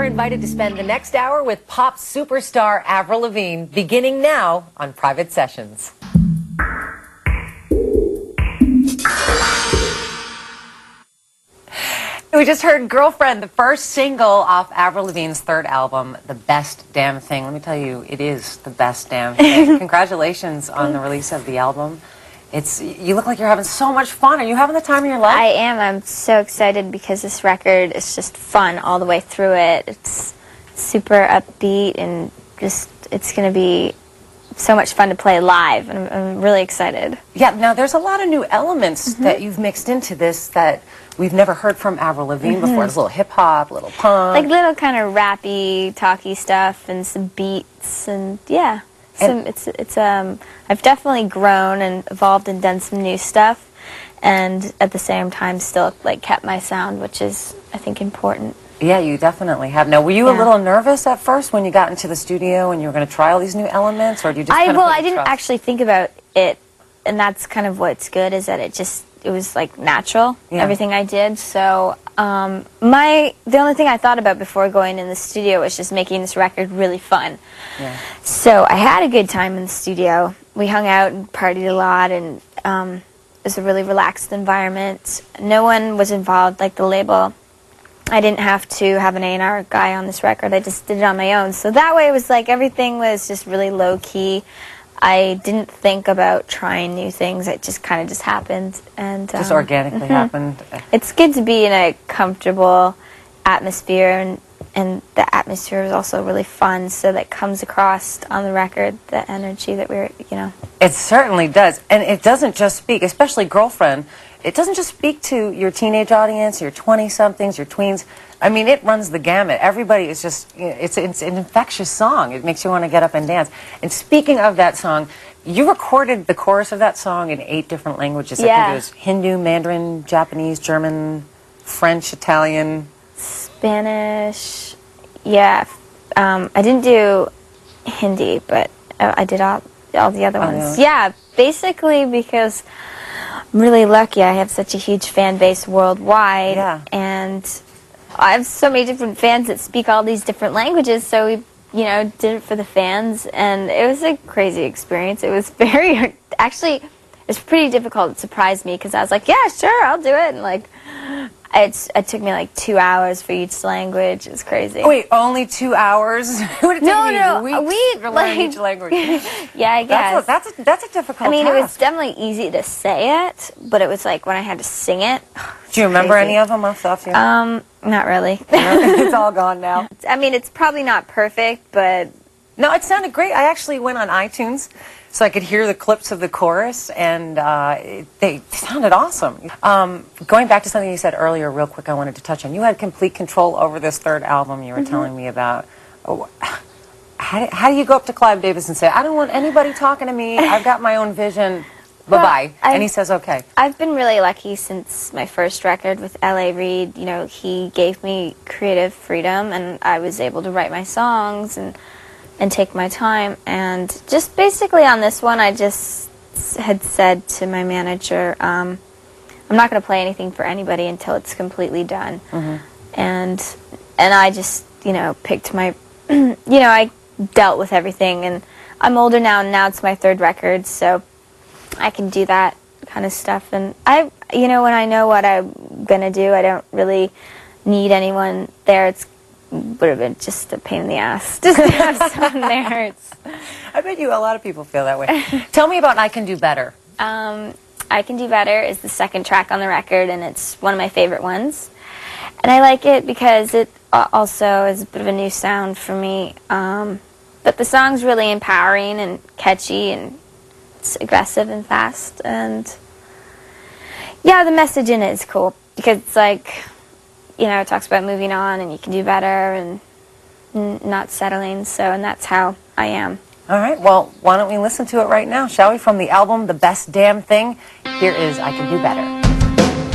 invited to spend the next hour with pop superstar Avril Lavigne, beginning now on Private Sessions. We just heard Girlfriend, the first single off Avril Lavigne's third album, The Best Damn Thing. Let me tell you, it is the best damn thing. Congratulations on the release of the album. You look like you're having so much fun. Are you having the time of your life? I am. I'm so excited because this record is just fun all the way through it. It's super upbeat and just, it's going to be so much fun to play live. And I'm really excited. Yeah, now there's a lot of new elements that you've mixed into this that we've never heard from Avril Lavigne before. There's a little hip-hop, a little punk. Like little kind of rappy, talky stuff and some beats and yeah. I've definitely grown and evolved and done some new stuff, and at the same time still like kept my sound, which is I think important. Yeah, you definitely have. Now, were you a little nervous at first when you got into the studio and you were going to try all these new elements, or do you just? I didn't actually think about it, and that's kind of what's good is that it was like natural, everything I did. So the only thing I thought about before going in the studio was just making this record really fun. Yeah. So I had a good time in the studio. We hung out and partied a lot, and it was a really relaxed environment. No one was involved, like the label. I didn't have to have an A&R guy on this record. I just did it on my own. So that way it was like everything was just really low-key. I didn't think about trying new things. It just kind of just happened. And just organically happened. It's good to be in a comfortable atmosphere, and the atmosphere is also really fun, so that comes across on the record, the energy that we're, It certainly does. And it doesn't just speak, especially Girlfriend, it doesn't just speak to your teenage audience, your 20-somethings, your tweens. I mean, it runs the gamut. Everybody is just, it's an infectious song. It makes you want to get up and dance. And speaking of that song, you recorded the chorus of that song in 8 different languages. Yeah. I think it was Hindu, Mandarin, Japanese, German, French, Italian. Spanish. Yeah. I didn't do Hindi, but I did all the other ones. Yeah, basically because I'm really lucky. I have such a huge fan base worldwide, and I have so many different fans that speak all these different languages, so we, did it for the fans, and it was a crazy experience. It was actually, it was pretty difficult. It surprised me, because I was like, yeah, sure, I'll do it, and like, it took me like 2 hours for each language. It's crazy. Wait, only 2 hours? It would have taken me weeks to learn each language. Yeah, I guess. That's a difficult task. It was definitely easy to say it, but it was like when I had to sing it. Do you remember any of them off the top of your head? Not really. It's all gone now. It's probably not perfect, but... No, it sounded great. I actually went on iTunes so I could hear the clips of the chorus, and they sounded awesome. Going back to something you said earlier real quick I wanted to touch on. You had complete control over this third album you were telling me about. How do you go up to Clive Davis and say, I don't want anybody talking to me, I've got my own vision, bye-bye, and he says okay? I've been really lucky since my first record with L.A. Reid. He gave me creative freedom, and I was able to write my songs and take my time, and just basically on this one I just had said to my manager, I'm not going to play anything for anybody until it's completely done. And I just picked my I dealt with everything, and I'm older now, and now it's my third record, so I can do that kind of stuff. And when I know what I'm going to do, I don't really need anyone there. Would have been just a pain in the ass just to have someone there. I bet a lot of people feel that way. Tell me about I Can Do Better. I Can Do Better is the second track on the record, and it's one of my favorite ones. And I like it because it also is a bit of a new sound for me. But the song's really empowering and catchy, and it's aggressive and fast. And yeah, the message in it is cool because it's like, it talks about moving on and you can do better and not settling. And that's how I am. All right, well, why don't we listen to it right now, shall we? From the album, The Best Damn Thing, here is I Can Do Better.